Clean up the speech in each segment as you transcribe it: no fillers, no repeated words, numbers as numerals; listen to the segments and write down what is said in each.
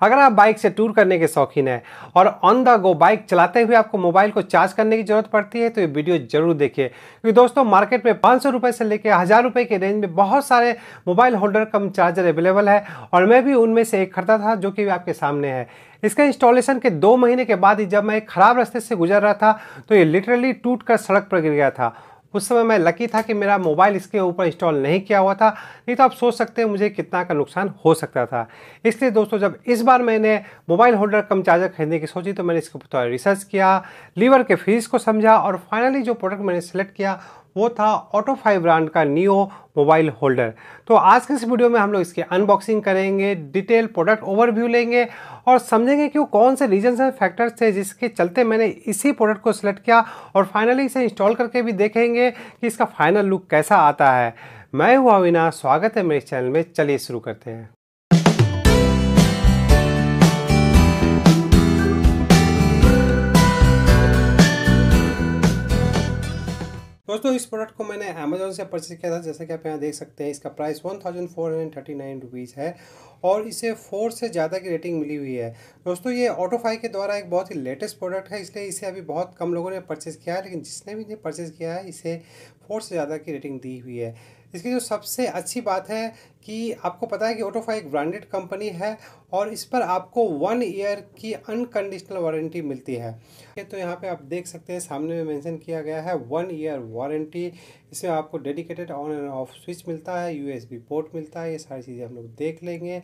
अगर आप बाइक से टूर करने के शौकीन हैं और ऑन द गो बाइक चलाते हुए आपको मोबाइल को चार्ज करने की जरूरत पड़ती है तो ये वीडियो जरूर देखिए, क्योंकि दोस्तों मार्केट में 500 रुपये से लेकर 1000 रुपये के रेंज में बहुत सारे मोबाइल होल्डर कम चार्जर अवेलेबल है और मैं भी उनमें से एक खरीदा था जो कि आपके सामने है। इसका इंस्टॉलेशन के 2 महीने के बाद ही जब मैं एक खराब रास्ते से गुजर रहा था तो ये लिटरली टूट कर सड़क पर गिर गया था। उस समय मैं लकी था कि मेरा मोबाइल इसके ऊपर इंस्टॉल नहीं किया हुआ था, नहीं तो आप सोच सकते हैं मुझे कितना का नुकसान हो सकता था। इसलिए दोस्तों जब इस बार मैंने मोबाइल होल्डर कम चार्जर खरीदने की सोची तो मैंने इसके ऊपर थोड़ा रिसर्च किया, लीवर के फीस को समझा और फाइनली जो प्रोडक्ट मैंने सेलेक्ट किया वो था ऑटोफाई ब्रांड का नियो मोबाइल होल्डर। तो आज के इस वीडियो में हम लोग इसकी अनबॉक्सिंग करेंगे, डिटेल प्रोडक्ट ओवरव्यू लेंगे और समझेंगे कि वो कौन से रीजन्स एंड फैक्टर्स थे जिसके चलते मैंने इसी प्रोडक्ट को सिलेक्ट किया और फाइनली इसे इंस्टॉल करके भी देखेंगे कि इसका फाइनल लुक कैसा आता है। मैं हूँ अविनाश, स्वागत है मेरे चैनल में। चलिए शुरू करते हैं। दोस्तों इस प्रोडक्ट को मैंने अमेजोन से परचेज किया था। जैसा कि आप यहाँ देख सकते हैं इसका प्राइस 1439 रुपीज़ है और इसे 4 से ज़्यादा की रेटिंग मिली हुई है। दोस्तों ये ऑटोफाई के द्वारा एक बहुत ही लेटेस्ट प्रोडक्ट है, इसलिए इसे अभी बहुत कम लोगों ने परचेज़ किया है, लेकिन जिसने भी परचेज़ किया है इसे 4 से ज़्यादा की रेटिंग दी हुई है। इसकी जो सबसे अच्छी बात है कि आपको पता है कि ऑटोफाई एक ब्रांडेड कंपनी है और इस पर आपको 1 ईयर की अनकंडीशनल वारंटी मिलती है। तो यहाँ पे आप देख सकते हैं सामने में मेंशन किया गया है 1 ईयर वारंटी। इसमें आपको dedicated on end off switch मिलता है, यूएसबी पोर्ट मिलता है, ये सारी चीज़ें हम लोग देख लेंगे।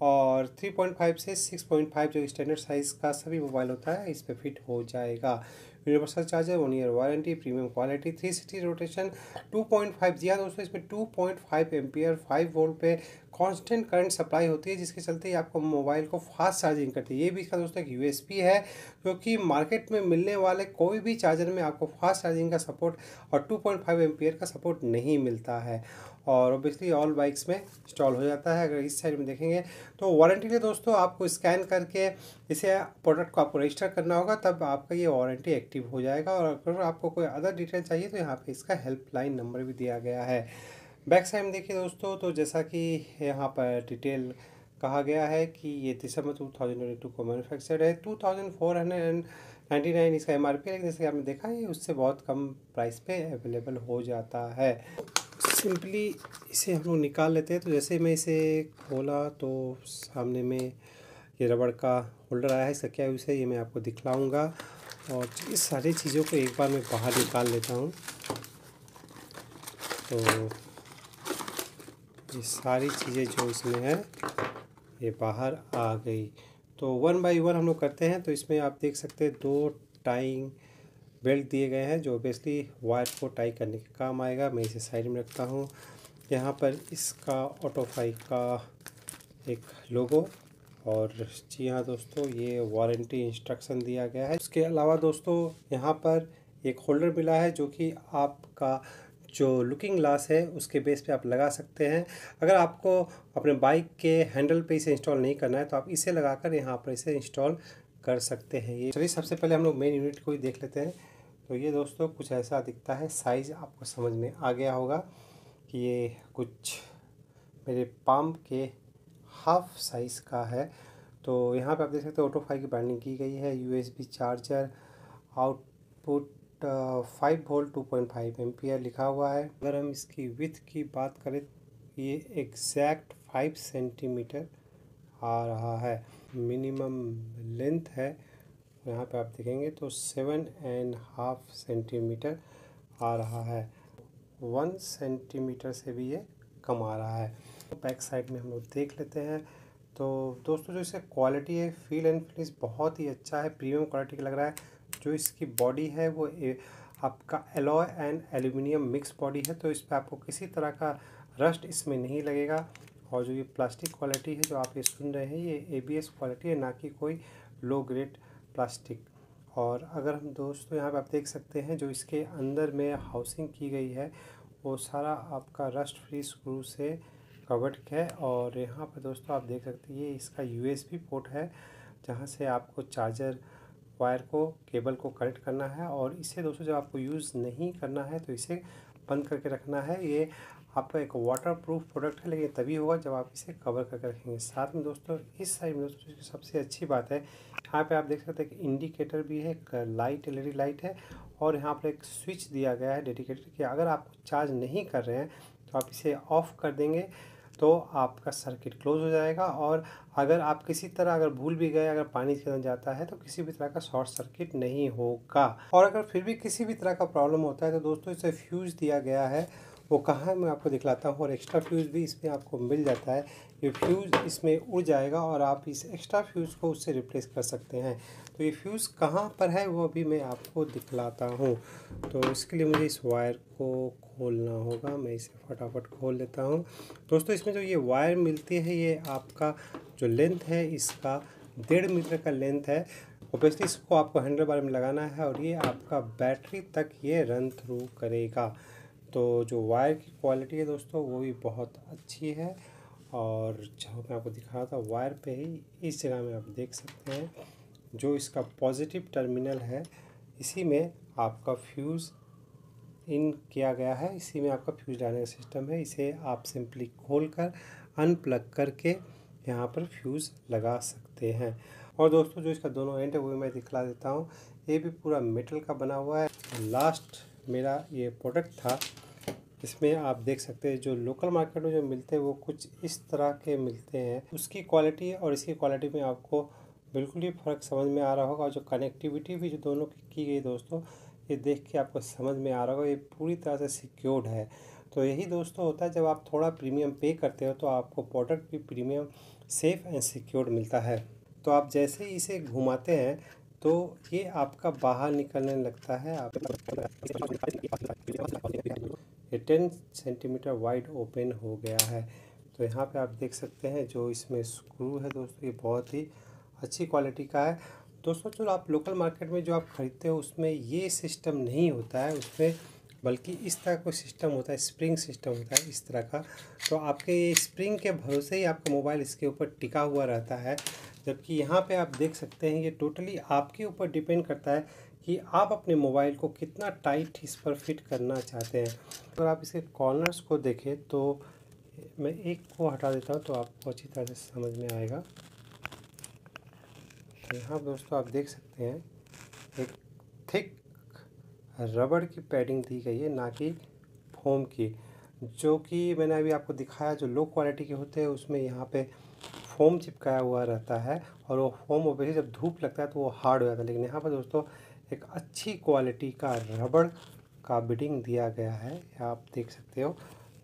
और 3.5 से 6.5 जो स्टैंडर्ड साइज़ का सभी मोबाइल होता है इस पर फिट हो जाएगा। Universal charger, 1 year warranty, premium quality, 360 rotation, 2.5। जी हाँ दोस्तों, इसमें 2.5 एम्पियर 5 वोल्ट पे कांस्टेंट करंट सप्लाई होती है, जिसके चलते आपको मोबाइल को फास्ट चार्जिंग करती है। ये भी इसका दोस्तों एक यूएसपी है, क्योंकि मार्केट में मिलने वाले कोई भी चार्जर में आपको फास्ट चार्जिंग का सपोर्ट और 2.5 एम्पियर का सपोर्ट नहीं मिलता है और ऑब्वियसली ऑल बाइक्स में इंस्टॉल हो जाता है। अगर इस साइड में देखेंगे तो वारंटी के लिए दोस्तों आपको स्कैन करके इसे प्रोडक्ट को आपको रजिस्टर करना होगा, तब आपका ये वारंटी एक्टिव हो जाएगा। और अगर आपको कोई अदर डिटेल चाहिए तो यहाँ पे इसका हेल्पलाइन नंबर भी दिया गया है। बैक साइड में देखिए दोस्तों, तो जैसा कि यहाँ पर डिटेल कहा गया है कि ये दिसंबर 2022 को मैन्युफैक्चर्ड है। 2499 इसका एमआरपी है, लेकिन जैसे आपने देखा है उससे बहुत कम प्राइस पे अवेलेबल हो जाता है। सिंपली इसे हम लोग निकाल लेते हैं। तो जैसे मैं इसे खोला तो सामने में ये रबड़ का होल्डर आया है। इसका क्या यूज़ है ये मैं आपको दिखलाऊंगा और इस सारी चीज़ों को एक बार मैं बाहर निकाल लेता हूँ। तो ये सारी चीज़ें जो इसमें है ये बाहर आ गई। तो 1 बाय 1 हम लोग करते हैं। तो इसमें आप देख सकते हैं 2 टाइंग बेल्ट दिए गए हैं जो बेसिकली वायर को टाई करने के काम आएगा। मैं इसे साइड में रखता हूँ। यहाँ पर इसका ऑटोफाई का एक लोगो और जी हाँ दोस्तों ये वारंटी इंस्ट्रक्शन दिया गया है। उसके अलावा दोस्तों यहाँ पर एक होल्डर मिला है जो कि आपका जो लुकिंग ग्लास है उसके बेस पे आप लगा सकते हैं। अगर आपको अपने बाइक के हैंडल पे इसे इंस्टॉल नहीं करना है तो आप इसे लगाकर यहाँ पर इसे इंस्टॉल कर सकते हैं। ये चलिए सबसे पहले हम लोग मेन यूनिट को ही देख लेते हैं। तो ये दोस्तों कुछ ऐसा दिखता है। साइज़ आपको समझ में आ गया होगा कि ये कुछ मेरे पाम के हाफ साइज़ का है। तो यहाँ पे आप देख सकते हैं ऑटोफाई की ब्रांडिंग की गई है। USB charger, output 5 volt 2.5 ampere लिखा हुआ है। अगर हम इसकी विड्थ की बात करें ये एग्जैक्ट 5 सेंटीमीटर आ रहा है। मिनिमम लेंथ है यहाँ पे आप देखेंगे तो 7.5 सेंटीमीटर आ रहा है। 1 सेंटीमीटर से भी ये कम आ रहा है। बैक साइड में हम लोग देख लेते हैं। तो दोस्तों जो इसका क्वालिटी है, फील एंड फिनिश बहुत ही अच्छा है, प्रीमियम क्वालिटी का लग रहा है। जो इसकी बॉडी है वो आपका alloy and aluminium mix body है, तो इस पर आपको किसी तरह का रस्ट इसमें नहीं लगेगा। और जो ये प्लास्टिक क्वालिटी है जो आप ये सुन रहे हैं ये एबीएस क्वालिटी है, ना कि कोई लो ग्रेड प्लास्टिक। और अगर हम दोस्तों यहाँ पे आप देख सकते हैं जो इसके अंदर में हाउसिंग की गई है वो सारा आपका रस्ट फ्री स्क्रू से कवर्ड है। और यहाँ पे दोस्तों आप देख सकते हैं ये इसका यूएसबी पोर्ट है जहाँ से आपको चार्जर वायर को केबल को कनेक्ट करना है। और इसे दोस्तों जब आपको यूज़ नहीं करना है तो इसे बंद करके रखना है। ये आपका एक वाटरप्रूफ प्रोडक्ट है, लेकिन तभी होगा जब आप इसे कवर करके रखेंगे। साथ में दोस्तों इस साइड में दोस्तों सबसे अच्छी बात है, यहाँ पे आप देख सकते हैं कि इंडिकेटर भी है, एक लाइट एलईडी लाइट है, और यहाँ पर एक स्विच दिया गया है डेडिकेटेड कि अगर आप चार्ज नहीं कर रहे हैं तो आप इसे ऑफ़ कर देंगे तो आपका सर्किट क्लोज हो जाएगा। और अगर आप किसी तरह अगर भूल भी गए, अगर पानी के अंदर जाता है तो किसी भी तरह का शॉर्ट सर्किट नहीं होगा। और अगर फिर भी किसी भी तरह का प्रॉब्लम होता है तो दोस्तों इसे फ्यूज़ दिया गया है, वो कहाँ है मैं आपको दिखलाता हूँ। और एक्स्ट्रा फ्यूज़ भी इसमें आपको मिल जाता है, ये फ्यूज़ इसमें उड़ जाएगा और आप इस एक्स्ट्रा फ्यूज़ को उससे रिप्लेस कर सकते हैं। तो ये फ्यूज़ कहाँ पर है वो अभी मैं आपको दिखलाता हूँ। तो इसके लिए मुझे इस वायर को खोलना होगा, मैं इसे फटाफट खोल लेता हूँ। दोस्तों इसमें जो ये वायर मिलती है, ये आपका जो लेंथ है इसका 1.5 मीटर का लेंथ है। ऑब्वियसली इसको आपको हैंडल बार में लगाना है और ये आपका बैटरी तक ये रन थ्रू करेगा। तो जो वायर की क्वालिटी है दोस्तों वो भी बहुत अच्छी है। और जो मैं आपको दिखा रहा था वायर पे ही इस जगह में आप देख सकते हैं जो इसका पॉजिटिव टर्मिनल है, इसी में आपका फ्यूज़ इन किया गया है, इसी में आपका फ्यूज़ डालने का सिस्टम है। इसे आप सिंपली खोलकर अनप्लग करके यहाँ पर फ्यूज़ लगा सकते हैं। और दोस्तों जो इसका दोनों एंड है वो मैं दिखला देता हूँ, ये भी पूरा मेटल का बना हुआ है। लास्ट मेरा ये प्रोडक्ट था, इसमें आप देख सकते हैं जो लोकल मार्केट में जो मिलते हैं वो कुछ इस तरह के मिलते हैं। उसकी क्वालिटी और इसकी क्वालिटी में आपको बिल्कुल ही फ़र्क समझ में आ रहा होगा। और जो कनेक्टिविटी भी जो दोनों की गई दोस्तों, ये देख के आपको समझ में आ रहा होगा, ये पूरी तरह से सिक्योर्ड है। तो यही दोस्तों होता है, जब आप थोड़ा प्रीमियम पे करते हो तो आपको प्रोडक्ट भी प्रीमियम सेफ़ एंड सिक्योर्ड मिलता है। तो आप जैसे ही इसे घुमाते हैं तो ये आपका बाहर निकलने लगता है। आप ये 10 सेंटीमीटर वाइड ओपन हो गया है। तो यहाँ पे आप देख सकते हैं जो इसमें स्क्रू है दोस्तों, ये बहुत ही अच्छी क्वालिटी का है। दोस्तों जो आप लोकल मार्केट में जो आप ख़रीदते हो उसमें ये सिस्टम नहीं होता है, उसमें बल्कि इस तरह का सिस्टम होता है, स्प्रिंग सिस्टम होता है इस तरह का। तो आपके ये स्प्रिंग के भरोसे ही आपका मोबाइल इसके ऊपर टिका हुआ रहता है। जबकि यहाँ पे आप देख सकते हैं ये टोटली आपके ऊपर डिपेंड करता है कि आप अपने मोबाइल को कितना टाइट इस पर फिट करना चाहते हैं। अगर आप इसके कॉर्नर्स को देखें तो मैं एक को हटा देता हूँ तो आपको अच्छी तरह से समझ में आएगा। यहाँ दोस्तों आप देख सकते हैं एक थिक रबड़ की पैडिंग दी गई है, ना कि फोम की, जो कि मैंने अभी आपको दिखाया। जो लो क्वालिटी के होते हैं उसमें यहाँ पे फोम चिपकाया हुआ रहता है और वो फोम ओबेसिली जब धूप लगता है तो वो हार्ड हो जाता है। लेकिन यहाँ पर दोस्तों एक अच्छी क्वालिटी का रबड़ का बिडिंग दिया गया है, आप देख सकते हो,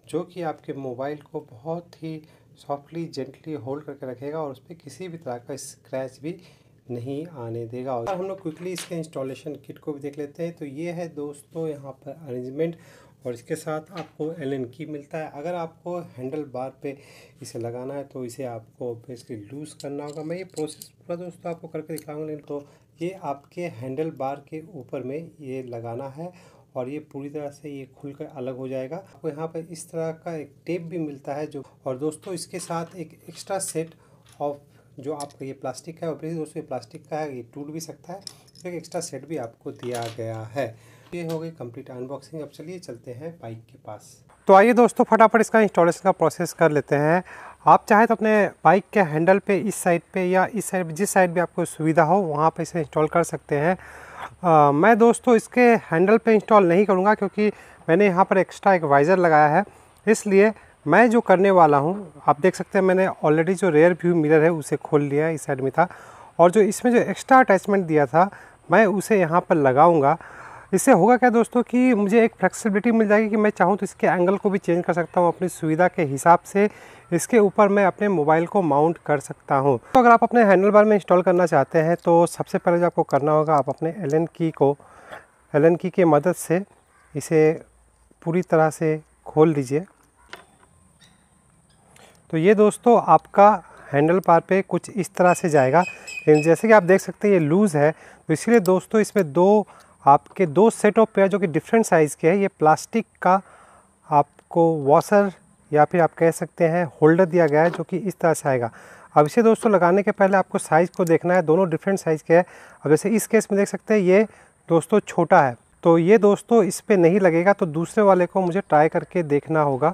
जो कि आपके मोबाइल को बहुत ही सॉफ्टली जेंटली होल्ड करके रखेगा और उस पर किसी भी तरह का स्क्रैच भी नहीं आने देगा। और हम लोग क्विकली इसके इंस्टॉलेशन किट को भी देख लेते हैं। तो ये है दोस्तों यहाँ पर अरेंजमेंट, और इसके साथ आपको एलन की मिलता है। अगर आपको हैंडल बार पे इसे लगाना है तो इसे आपको बेसिकली लूज़ करना होगा। मैं ये प्रोसेस पूरा दोस्तों आपको करके दिखाऊंगा। लेकिन तो ये आपके हैंडल बार के ऊपर में ये लगाना है और ये पूरी तरह से ये खुलकर अलग हो जाएगा। आपको यहाँ पर इस तरह का एक टेप भी मिलता है जो, और दोस्तों इसके साथ एक एक्स्ट्रा सेट ऑफ जो आपका ये प्लास्टिक का है, और दोस्तों ये प्लास्टिक का है, ये टूट भी सकता है, तो एक एक्स्ट्रा सेट भी आपको दिया गया है। ये हो गई कंप्लीट अनबॉक्सिंग। अब चलिए चलते हैं बाइक के पास। तो आइए दोस्तों फटाफट इसका इंस्टॉलेशन का प्रोसेस कर लेते हैं। आप चाहे तो अपने बाइक के हैंडल पे इस साइड पे या इस साइड, जिस साइड भी आपको सुविधा हो वहाँ पे इसे इंस्टॉल कर सकते हैं। मैं दोस्तों इसके हैंडल पे इंस्टॉल नहीं करूँगा क्योंकि मैंने यहाँ पर एक्स्ट्रा एक वाइज़र लगाया है। इसलिए मैं जो करने वाला हूँ, आप देख सकते हैं मैंने ऑलरेडी जो रेयर व्यू मिरर है उसे खोल लिया है, इस साइड में था, और जो इसमें जो एक्स्ट्रा अटैचमेंट दिया था मैं उसे यहाँ पर लगाऊंगा। इससे होगा क्या दोस्तों कि मुझे एक फ्लेक्सिबिलिटी मिल जाएगी कि मैं चाहूँ तो इसके एंगल को भी चेंज कर सकता हूँ, अपनी सुविधा के हिसाब से इसके ऊपर मैं अपने मोबाइल को माउंट कर सकता हूँ। तो अगर आप अपने हैंडल बार में इंस्टॉल करना चाहते हैं तो सबसे पहले जो आपको करना होगा, आप अपने एलन की के मदद से इसे पूरी तरह से खोल लीजिए। तो ये दोस्तों आपका हैंडल बार पे कुछ इस तरह से जाएगा। लेकिन जैसे कि आप देख सकते हैं ये लूज़ है, तो इसीलिए दोस्तों इसमें दो सेट ऑफ पेयर जो कि डिफरेंट साइज़ के हैं, ये प्लास्टिक का आपको वॉशर या फिर आप कह सकते हैं होल्डर दिया गया है, जो कि इस तरह से आएगा। अब इसे दोस्तों लगाने के पहले आपको साइज़ को देखना है, दोनों डिफरेंट साइज़ के हैं। अब जैसे इस केस में देख सकते हैं ये दोस्तों छोटा है, तो ये दोस्तों इस पर नहीं लगेगा, तो दूसरे वाले को मुझे ट्राई करके देखना होगा।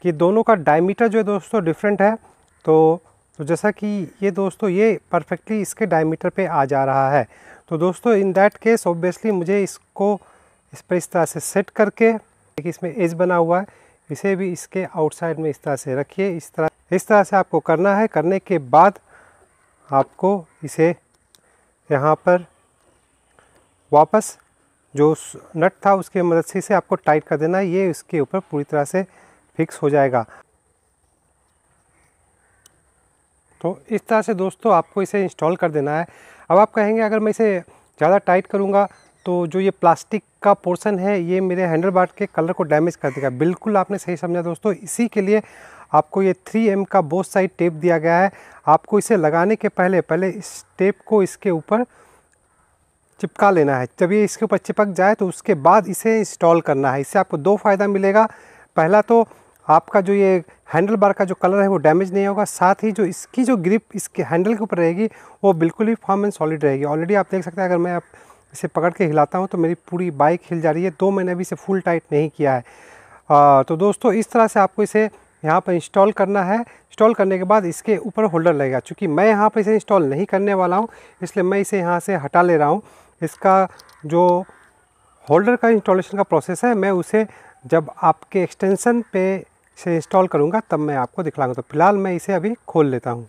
कि दोनों का डायमीटर जो है दोस्तों डिफरेंट है। तो जैसा कि ये दोस्तों ये परफेक्टली इसके डायमीटर पे आ जा रहा है। तो दोस्तों इन दैट केस ऑब्वियसली मुझे इसको इस पर इस तरह से सेट करके, देखिए इसमें एज बना हुआ है, इसे भी इसके आउटसाइड में इस तरह से रखिए। इस तरह से आपको करना है। करने के बाद आपको इसे यहाँ पर वापस जो नट था उसके मदद से इसे आपको टाइट कर देना है। ये इसके ऊपर पूरी तरह से फिक्स हो जाएगा। तो इस तरह से दोस्तों आपको इसे इंस्टॉल कर देना है। अब आप कहेंगे अगर मैं इसे ज़्यादा टाइट करूँगा तो जो ये प्लास्टिक का पोर्शन है ये मेरे हैंडल बार के कलर को डैमेज कर देगा। बिल्कुल आपने सही समझा दोस्तों। इसी के लिए आपको ये 3M का बोथ साइड टेप दिया गया है। आपको इसे लगाने के पहले इस टेप को इसके ऊपर चिपका लेना है। जब ये इसके ऊपर चिपक जाए तो उसके बाद इसे इंस्टॉल करना है। इससे आपको दो फ़ायदा मिलेगा। पहला तो आपका जो ये हैंडल बार का जो कलर है वो डैमेज नहीं होगा, साथ ही जो इसकी जो ग्रिप इसके हैंडल के ऊपर रहेगी वो बिल्कुल ही फर्म एंड सॉलिड रहेगी। ऑलरेडी आप देख सकते हैं, अगर मैं इसे पकड़ के हिलाता हूँ तो मेरी पूरी बाइक हिल जा रही है। 2 मैंने अभी इसे फुल टाइट नहीं किया है। तो दोस्तों इस तरह से आपको इसे यहाँ पर इंस्टॉल करना है। इंस्टॉल करने के बाद इसके ऊपर होल्डर लगेगा। चूँकि मैं यहाँ पर इसे इंस्टॉल नहीं करने वाला हूँ इसलिए मैं इसे यहाँ से हटा ले रहा हूँ। इसका जो होल्डर का इंस्टॉलेशन का प्रोसेस है मैं उसे जब आपके एक्सटेंशन पे इसे इंस्टॉल करूँगा तब मैं आपको दिखलाऊंगा। तो फिलहाल मैं इसे अभी खोल लेता हूँ।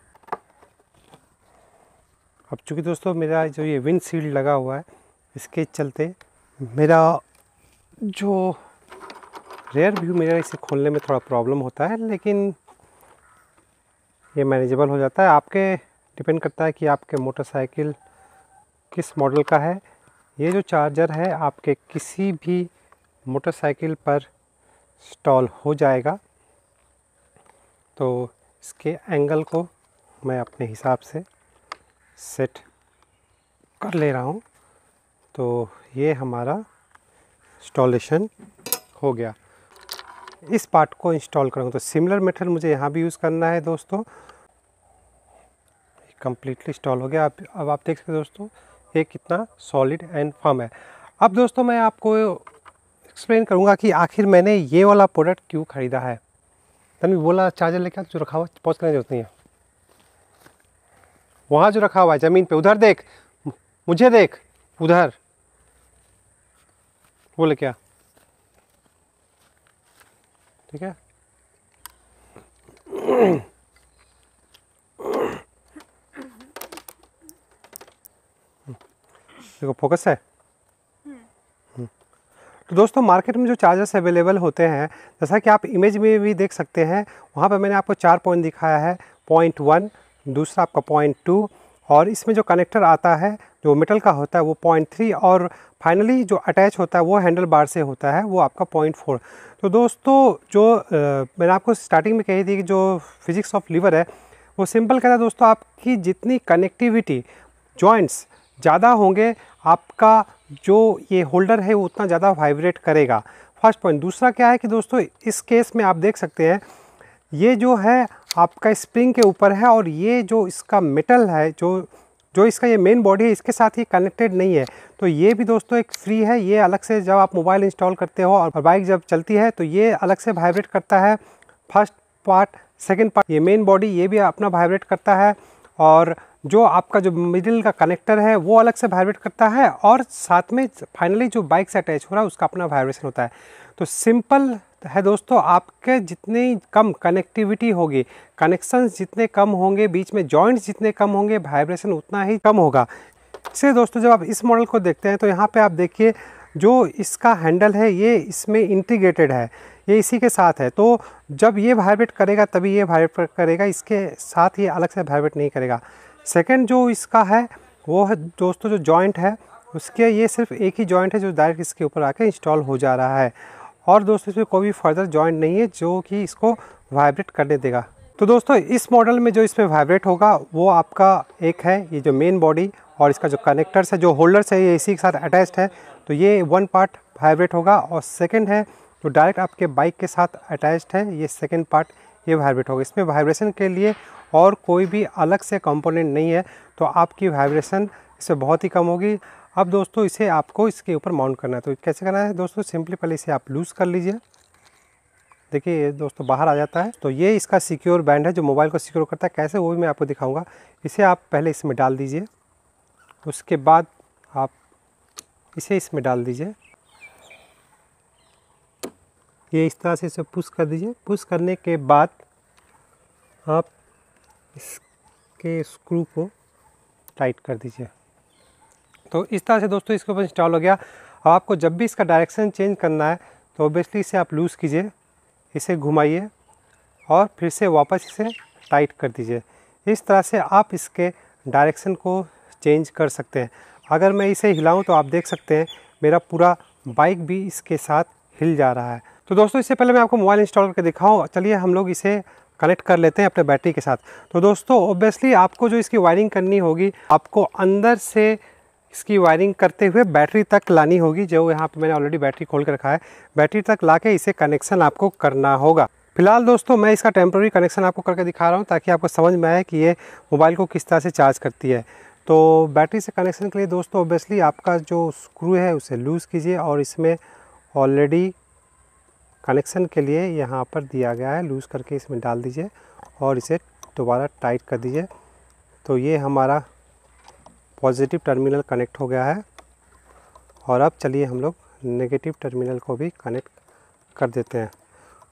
अब चूँकि दोस्तों मेरा जो ये विंड शील्ड लगा हुआ है इसके चलते मेरा जो रेयर व्यू मेरा इसे खोलने में थोड़ा प्रॉब्लम होता है, लेकिन ये मैनेजेबल हो जाता है। आपके डिपेंड करता है कि आपके मोटरसाइकिल किस मॉडल का है। ये जो चार्जर है आपके किसी भी मोटरसाइकिल पर इंस्टॉल हो जाएगा। तो इसके एंगल को मैं अपने हिसाब से सेट कर ले रहा हूँ। तो ये हमारा इंस्टॉलेशन हो गया। इस पार्ट को इंस्टॉल करूँगा तो सिमिलर मेथड मुझे यहाँ भी यूज़ करना है दोस्तों। कम्प्लीटली इंस्टॉल हो गया। अब आप देख सकते हैं दोस्तों ये कितना सॉलिड एंड फर्म है। अब दोस्तों मैं आपको एक्सप्लेन करूँगा कि आखिर मैंने ये वाला प्रोडक्ट क्यों ख़रीदा है। तभी बोला चार्जर लेकर जो रखा हुआ पॉज करने की जरूरत नहीं है। वहाँ जो रखा हुआ है ज़मीन पे, उधर देख, मुझे देख, उधर बोले क्या, ठीक है। देखो फोकस है। तो दोस्तों मार्केट में जो चार्जर्स अवेलेबल होते हैं जैसा कि आप इमेज में भी देख सकते हैं, वहाँ पर मैंने आपको 4 पॉइंट दिखाया है। पॉइंट 1, दूसरा आपका पॉइंट 2, और इसमें जो कनेक्टर आता है जो मेटल का होता है वो पॉइंट 3, और फाइनली जो अटैच होता है वो हैंडल बार से होता है वो आपका पॉइंट 4। तो दोस्तों जो मैंने आपको स्टार्टिंग में कही थी कि जो फिजिक्स ऑफ लीवर है वो सिंपल कहता है दोस्तों, आपकी जितनी कनेक्टिविटी जॉइंट्स ज़्यादा होंगे आपका जो ये होल्डर है वो उतना ज़्यादा वाइब्रेट करेगा। First point. दूसरा क्या है कि दोस्तों इस केस में आप देख सकते हैं ये जो है आपका स्प्रिंग के ऊपर है, और ये जो इसका मेटल है जो इसका ये मेन बॉडी है इसके साथ ही कनेक्टेड नहीं है। तो ये भी दोस्तों एक फ्री है। ये अलग से जब आप मोबाइल इंस्टॉल करते हो और बाइक जब चलती है तो ये अलग से वाइब्रेट करता है। First part. सेकेंड पार्ट ये मेन बॉडी ये भी अपना वाइब्रेट करता है, और जो आपका जो मिडिल का कनेक्टर है वो अलग से वाइब्रेट करता है, और साथ में फाइनली जो बाइक से अटैच हो रहा है उसका अपना वाइब्रेशन होता है। तो सिंपल है दोस्तों, आपके जितनी कम कनेक्टिविटी होगी, कनेक्शंस जितने कम होंगे, बीच में जॉइंट्स जितने कम होंगे, वाइब्रेशन उतना ही कम होगा। इससे दोस्तों जब आप इस मॉडल को देखते हैं तो यहाँ पे आप देखिए जो इसका हैंडल है ये इसमें इंटीग्रेटेड है, ये इसी के साथ है। तो जब ये वाइब्रेट करेगा तभी ये वाइब्रेट करेगा, इसके साथ ही अलग से वाइब्रेट नहीं करेगा। सेकंड जो इसका है वो है दोस्तों जो जॉइंट है उसके ये सिर्फ एक ही जॉइंट है जो डायरेक्ट इसके ऊपर आके इंस्टॉल हो जा रहा है, और दोस्तों इसमें कोई भी फर्दर जॉइंट नहीं है जो कि इसको वाइब्रेट करने देगा। तो दोस्तों इस मॉडल में जो इसमें वाइब्रेट होगा वो आपका एक है ये जो मेन बॉडी, और इसका जो कनेक्टर्स है जो होल्डर्स है ये इसी के साथ अटैच्ड है, तो ये 1 पार्ट वाइब्रेट होगा। और सेकंड है जो डायरेक्ट आपके बाइक के साथ अटैच्ड है ये सेकंड पार्ट ये वाइब्रेट होगा। इसमें वाइब्रेशन के लिए और कोई भी अलग से कंपोनेंट नहीं है, तो आपकी वाइब्रेशन इससे बहुत ही कम होगी। अब दोस्तों इसे आपको इसके ऊपर माउंट करना है। तो कैसे करना है दोस्तों, सिंपली पहले इसे आप लूज़ कर लीजिए। देखिए ये दोस्तों बाहर आ जाता है। तो ये इसका सिक्योर बैंड है जो मोबाइल को सिक्योर करता है। कैसे वो भी मैं आपको दिखाऊंगा। इसे आप पहले इसमें डाल दीजिए, उसके बाद आप इसे इसमें डाल दीजिए। ये इस तरह से इसे पुश कर दीजिए। पुश करने के बाद आप इसके स्क्रू को टाइट कर दीजिए। तो इस तरह से दोस्तों इसके ऊपर इंस्टॉल हो गया। अब आपको जब भी इसका डायरेक्शन चेंज करना है तो ऑब्वियसली इसे आप लूज़ कीजिए, इसे घुमाइए और फिर से वापस इसे टाइट कर दीजिए। इस तरह से आप इसके डायरेक्शन को चेंज कर सकते हैं। अगर मैं इसे हिलाऊं तो आप देख सकते हैं मेरा पूरा बाइक भी इसके साथ हिल जा रहा है। तो दोस्तों इससे पहले मैं आपको मोबाइल इंस्टॉल करके दिखाऊं, चलिए हम लोग इसे कनेक्ट कर लेते हैं अपने बैटरी के साथ। तो दोस्तों ऑब्वियसली आपको जो इसकी वायरिंग करनी होगी, आपको अंदर से इसकी वायरिंग करते हुए बैटरी तक लानी होगी। जो यहाँ पे मैंने ऑलरेडी बैटरी खोल कर रखा है, बैटरी तक लाके इसे कनेक्शन आपको करना होगा। फिलहाल दोस्तों मैं इसका टेम्प्रेरी कनेक्शन आपको करके दिखा रहा हूँ ताकि आपको समझ में आए कि ये मोबाइल को किस तरह से चार्ज करती है। तो बैटरी से कनेक्शन के लिए दोस्तों ऑब्वियसली आपका जो स्क्रू है उसे लूज़ कीजिए और इसमें ऑलरेडी कनेक्शन के लिए यहाँ पर दिया गया है, लूज़ करके इसमें डाल दीजिए और इसे दोबारा टाइट कर दीजिए। तो ये हमारा पॉजिटिव टर्मिनल कनेक्ट हो गया है। और अब चलिए हम लोग नेगेटिव टर्मिनल को भी कनेक्ट कर देते हैं।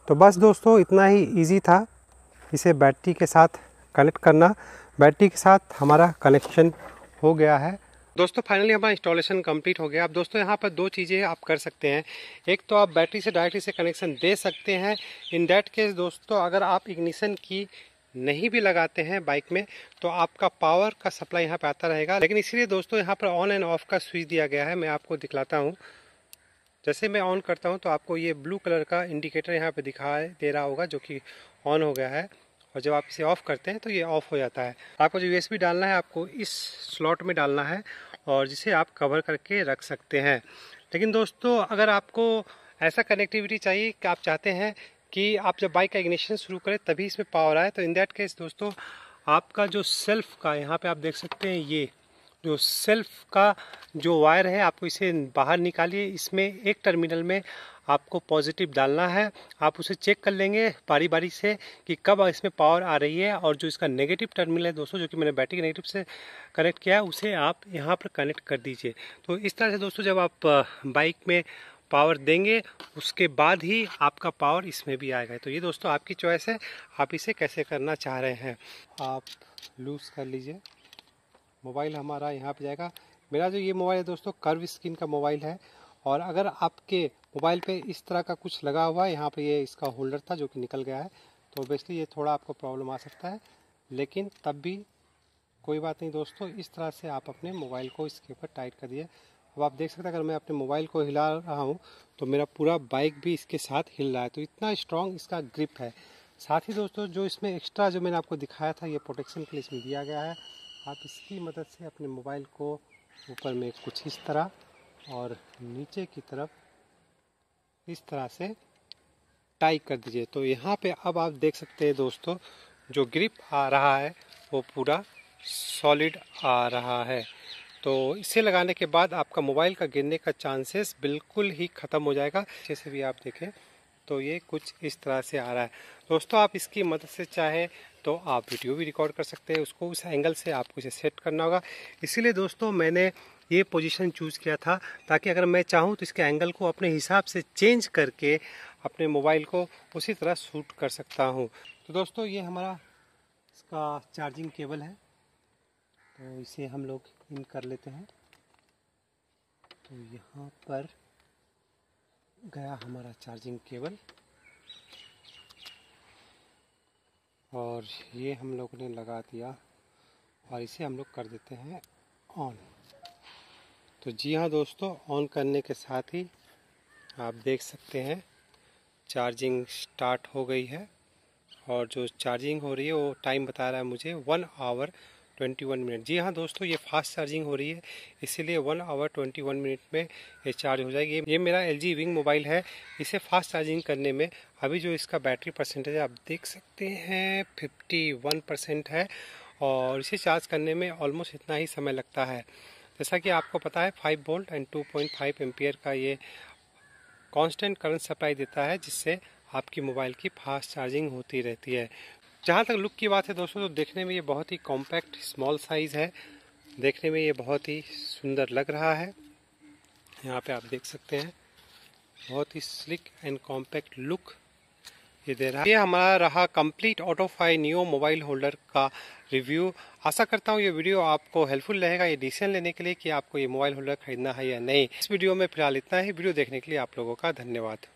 तो बस दोस्तों इतना ही इजी था इसे बैटरी के साथ कनेक्ट करना। बैटरी के साथ हमारा कनेक्शन हो गया है। दोस्तों फाइनली हमारा इंस्टॉलेशन कंप्लीट हो गया। अब दोस्तों यहाँ पर दो चीज़ें आप कर सकते हैं। एक तो आप बैटरी से डायरेक्टली से कनेक्शन दे सकते हैं। इन दैट केस दोस्तों अगर आप इग्निशन की नहीं भी लगाते हैं बाइक में तो आपका पावर का सप्लाई यहाँ पे आता रहेगा। लेकिन इसीलिए दोस्तों यहाँ पर ऑन एंड ऑफ का स्विच दिया गया है। मैं आपको दिखलाता हूँ। जैसे मैं ऑन करता हूँ तो आपको ये ब्लू कलर का इंडिकेटर यहाँ पे दिखाई दे रहा होगा जो कि ऑन हो गया है। और जब आप इसे ऑफ़ करते हैं तो ये ऑफ़ हो जाता है। आपको जो USB डालना है आपको इस स्लॉट में डालना है और जिसे आप कवर करके रख सकते हैं। लेकिन दोस्तों अगर आपको ऐसा कनेक्टिविटी चाहिए कि आप चाहते हैं कि आप जब बाइक का इग्निशन शुरू करें तभी इसमें पावर आए, तो इन दैट केस दोस्तों आपका जो सेल्फ का यहाँ पे आप देख सकते हैं, ये जो सेल्फ का जो वायर है आपको इसे बाहर निकालिए। इसमें एक टर्मिनल में आपको पॉजिटिव डालना है। आप उसे चेक कर लेंगे बारी बारी से कि कब इसमें पावर आ रही है। और जो इसका नेगेटिव टर्मिनल है दोस्तों, जो कि मैंने बैटरी के नेगेटिव से कनेक्ट किया है, उसे आप यहाँ पर कनेक्ट कर दीजिए। तो इस तरह से दोस्तों जब आप बाइक में पावर देंगे उसके बाद ही आपका पावर इसमें भी आएगा। तो ये दोस्तों आपकी चॉइस है, आप इसे कैसे करना चाह रहे हैं। आप लूज़ कर लीजिए, मोबाइल हमारा यहाँ पे जाएगा। मेरा जो ये मोबाइल है दोस्तों कर्व स्क्रीन का मोबाइल है। और अगर आपके मोबाइल पे इस तरह का कुछ लगा हुआ है, यहाँ पे ये इसका होल्डर था जो कि निकल गया है, तो ऑब्वियसली ये थोड़ा आपको प्रॉब्लम आ सकता है। लेकिन तब भी कोई बात नहीं दोस्तों, इस तरह से आप अपने मोबाइल को इसके ऊपर टाइट कर दिए। अब आप देख सकते हैं अगर मैं अपने मोबाइल को हिला रहा हूँ तो मेरा पूरा बाइक भी इसके साथ हिल रहा है। तो इतना स्ट्रॉन्ग इसका ग्रिप है। साथ ही दोस्तों जो इसमें एक्स्ट्रा जो मैंने आपको दिखाया था, ये प्रोटेक्शन के लिए इसमें दिया गया है। आप इसकी मदद से अपने मोबाइल को ऊपर में कुछ इस तरह और नीचे की तरफ इस तरह से टाइट कर दीजिए। तो यहाँ पे अब आप देख सकते हैं दोस्तों जो ग्रिप आ रहा है वो पूरा सॉलिड आ रहा है। तो इसे लगाने के बाद आपका मोबाइल का गिरने का चांसेस बिल्कुल ही ख़त्म हो जाएगा। जैसे भी आप देखें तो ये कुछ इस तरह से आ रहा है। दोस्तों आप इसकी मदद से चाहे तो आप वीडियो भी रिकॉर्ड कर सकते हैं। उसको उस एंगल से आपको इसे सेट करना होगा। इसीलिए दोस्तों मैंने ये पोजीशन चूज़ किया था ताकि अगर मैं चाहूँ तो इसके एंगल को अपने हिसाब से चेंज करके अपने मोबाइल को उसी तरह शूट कर सकता हूँ। तो दोस्तों ये हमारा इसका चार्जिंग केबल है, तो इसे हम लोग इन कर लेते हैं। तो यहाँ पर गया हमारा चार्जिंग केबल और ये हम लोग ने लगा दिया और इसे हम लोग कर देते हैं ऑन। तो जी हाँ दोस्तों, ऑन करने के साथ ही आप देख सकते हैं चार्जिंग स्टार्ट हो गई है। और जो चार्जिंग हो रही है वो टाइम बता रहा है मुझे 1 आवर 21 मिनट। जी हाँ दोस्तों, ये फास्ट चार्जिंग हो रही है, इसीलिए 1 आवर 21 मिनट में ये चार्ज हो जाएगी। ये मेरा LG विंग मोबाइल है। इसे फास्ट चार्जिंग करने में अभी जो इसका बैटरी परसेंटेज आप देख सकते हैं 51% है। और इसे चार्ज करने में ऑलमोस्ट इतना ही समय लगता है। जैसा कि आपको पता है 5 वोल्ट एंड 2.5 एम्पियर का ये कांस्टेंट करंट सप्लाई देता है, जिससे आपकी मोबाइल की फास्ट चार्जिंग होती रहती है। जहाँ तक लुक की बात है दोस्तों, तो देखने में ये बहुत ही कॉम्पैक्ट स्मॉल साइज़ है। देखने में ये बहुत ही सुंदर लग रहा है। यहाँ पे आप देख सकते हैं बहुत ही स्लिक एंड कॉम्पैक्ट लुक ये दे रहा है। ये हमारा रहा कंप्लीट ऑटोफाई नियो मोबाइल होल्डर का रिव्यू। आशा करता हूँ ये वीडियो आपको हेल्पफुल रहेगा ये डिसीजन लेने के लिए कि आपको ये मोबाइल होल्डर खरीदना है या नहीं। इस वीडियो में फिलहाल इतना ही। वीडियो देखने के लिए आप लोगों का धन्यवाद।